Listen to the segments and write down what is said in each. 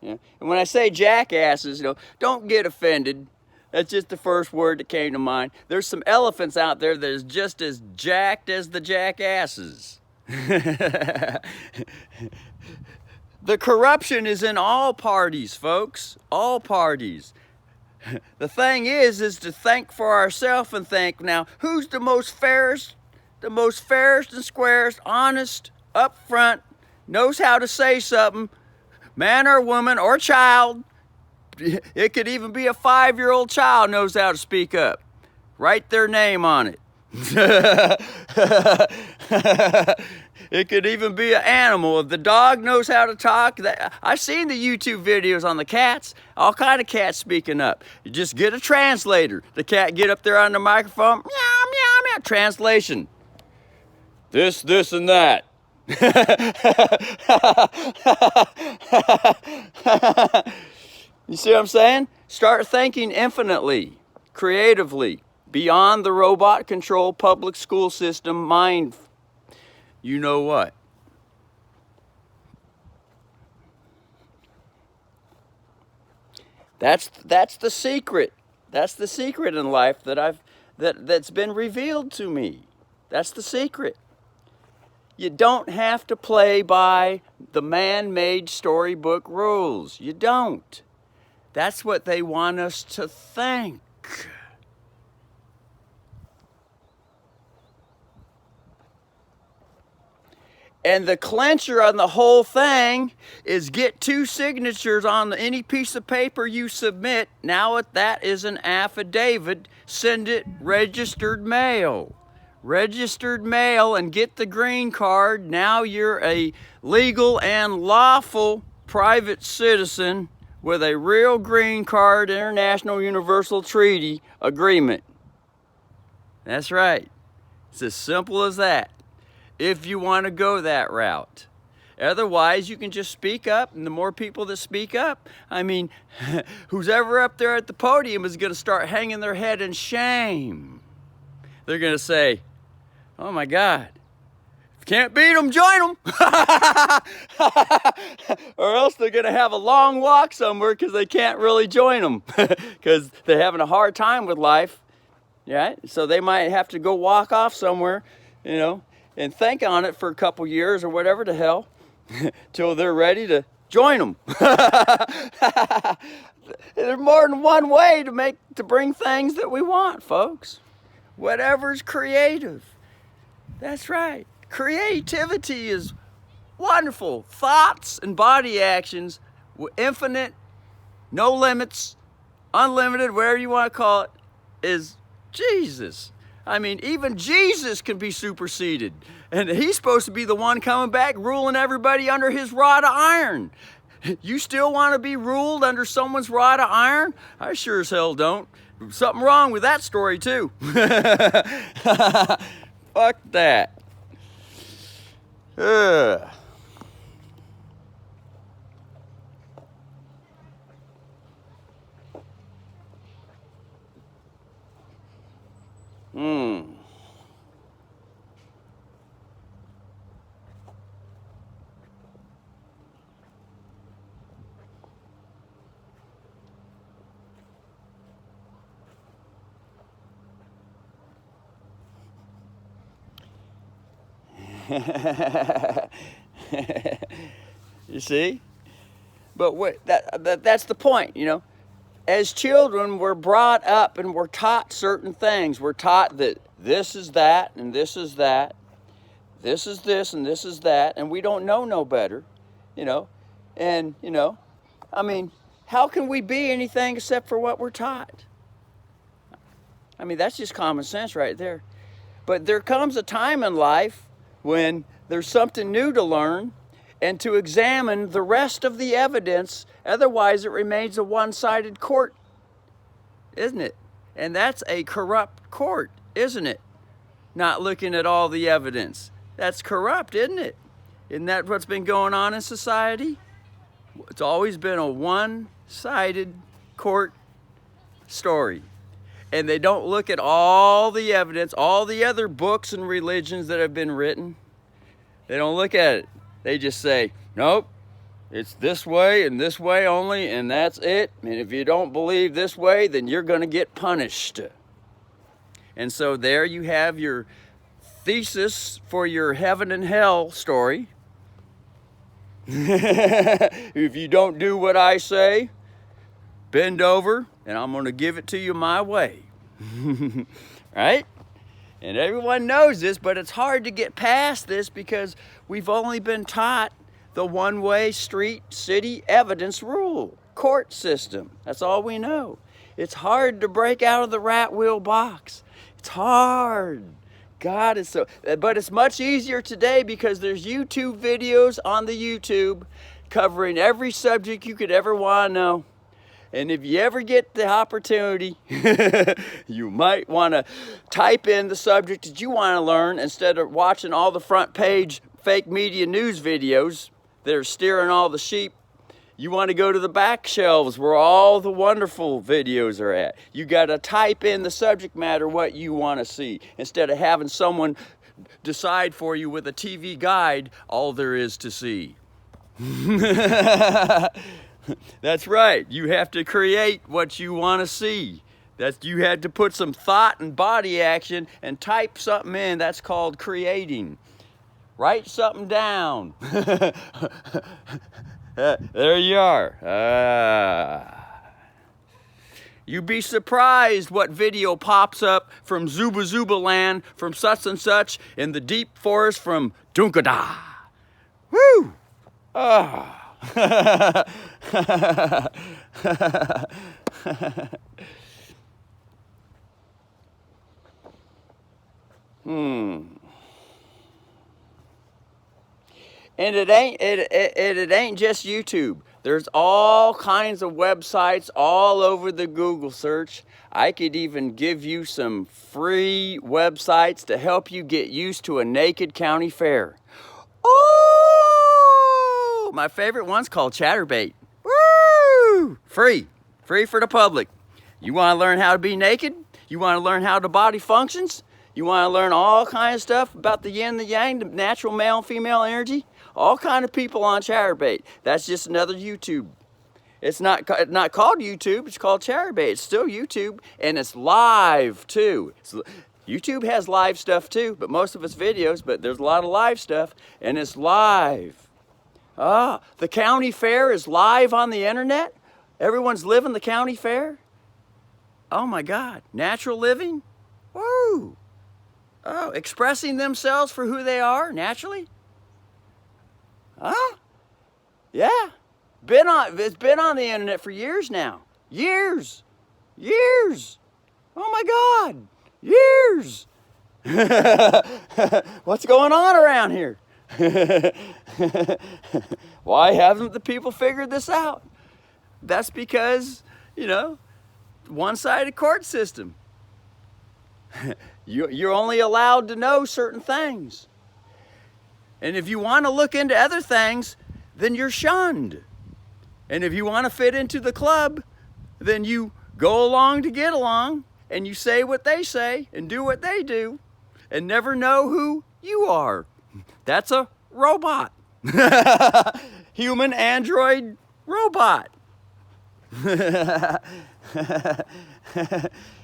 Yeah. And when I say jackasses, don't get offended. That's just the first word that came to mind. There's some elephants out there that is just as jacked as the jackasses. The corruption is in all parties, folks. All parties. The thing is to think for ourselves and think, now, who's the most fairest and squarest, honest, upfront, knows how to say something, man or woman or child. It could even be a 5-year-old child knows how to speak up. Write their name on it. It could even be an animal. If the dog knows how to talk, I've seen the YouTube videos on the cats, all kind of cats speaking up. You just get a translator. The cat get up there on the microphone, meow, meow, meow, translation. This, and that. You see what I'm saying? Start thinking infinitely, creatively, beyond the robot controlled public school system mind. You know what? That's the secret. That's the secret in life that's been revealed to me. That's the secret. You don't have to play by the man-made storybook rules. You don't. That's what they want us to think. And the clincher on the whole thing is get 2 signatures on any piece of paper you submit. Now that is an affidavit. Send it registered mail. Registered mail and get the green card. Now you're a legal and lawful private citizen with a real green card, International Universal Treaty agreement. That's right. It's as simple as that. If you want to go that route. Otherwise, you can just speak up, and the more people that speak up, I mean, who's ever up there at the podium is going to start hanging their head in shame. They're going to say, oh my God, if you can't beat them, join them. Or else they're going to have a long walk somewhere because they can't really join them because they're having a hard time with life. Yeah, so they might have to go walk off somewhere, and think on it for a couple years or whatever the hell till they're ready to join them. There's more than one way to bring things that we want, folks. Whatever's creative. That's right. Creativity is wonderful. Thoughts and body actions, infinite, no limits, unlimited, whatever you want to call it, is Jesus. I mean, even Jesus can be superseded. And he's supposed to be the one coming back, ruling everybody under his rod of iron. You still want to be ruled under someone's rod of iron? I sure as hell don't. Something wrong with that story, too. Fuck that. Ugh. You see? But that's the point, As children, we're brought up and we're taught certain things. We're taught that this is that and this is that. This is this and this is that. And we don't know no better, And, I mean, how can we be anything except for what we're taught? I mean, that's just common sense right there. But there comes a time in life when there's something new to learn and to examine the rest of the evidence. Otherwise, it remains a one-sided court, isn't it? And that's a corrupt court, isn't it? Not looking at all the evidence. That's corrupt, isn't it? Isn't that what's been going on in society? It's always been a one-sided court story. And they don't look at all the evidence, all the other books and religions that have been written. They don't look at it. They just say, nope, It's this way and this way only, and that's it. And if you don't believe this way, then you're going to get punished. And so there you have your thesis for your heaven and hell story. If you don't do what I say, bend over, and I'm going to give it to you my way. Right? And everyone knows this, but it's hard to get past this because we've only been taught the one-way street city evidence rule, court system. That's all we know. It's hard to break out of the rat wheel box. It's hard. God is so, but it's much easier today because there's YouTube videos on the YouTube covering every subject you could ever want to know. And if you ever get the opportunity, you might want to type in the subject that you want to learn instead of watching all the front page fake media news videos that are steering all the sheep. You want to go to the back shelves where all the wonderful videos are at. You got to type in the subject matter, what you want to see, instead of having someone decide for you with a TV guide all there is to see. That's right. You have to create what you want to see. You had to put some thought and body action and type something in. That's called creating. Write something down. There you are. You'd be surprised what video pops up from Zuba Zuba land, from such and such, in the deep forest from Dunkada. Woo! Ah. And it ain't just YouTube. There's all kinds of websites all over the Google search. I could even give you some free websites to help you get used to a naked county fair. Oh, my favorite one's called Chatterbait. Woo! Free for the public. You want to learn how to be naked? You want to learn how the body functions? You want to learn all kinds of stuff about the yin, the yang, the natural male and female energy? All kind of people on Chatterbait. That's just another YouTube. It's not called YouTube. It's called Chatterbait. It's still YouTube, and it's live too. YouTube has live stuff too, but most of it's videos. But there's a lot of live stuff, and it's live. The county fair is live on the internet. Everyone's living the county fair. Oh my God! Natural living. Woo! Oh, expressing themselves for who they are naturally. Huh? Yeah. It's been on the internet for years now. Years. Oh my God. Years. What's going on around here? Why haven't the people figured this out? That's because, one-sided court system. You're only allowed to know certain things. And if you want to look into other things, then you're shunned. And if you want to fit into the club, then you go along to get along, and you say what they say and do what they do, and never know who you are. That's a robot. Human android robot.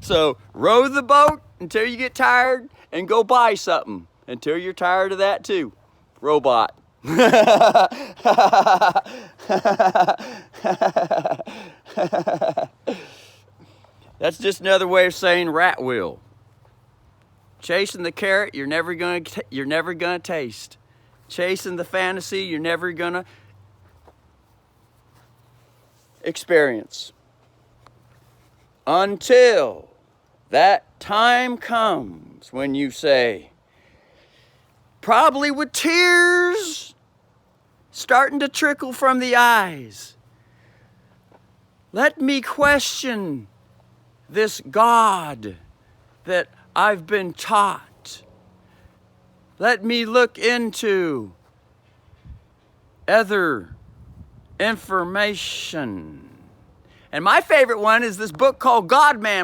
So row the boat until you get tired and go buy something until you're tired of that too. Robot. That's just another way of saying rat wheel. Chasing the carrot, you're never gonna taste. Chasing the fantasy, you're never gonna experience. Until that time comes when you say, probably with tears starting to trickle from the eyes, let me question this God that I've been taught. Let me look into other information. And my favorite one is this book called God Man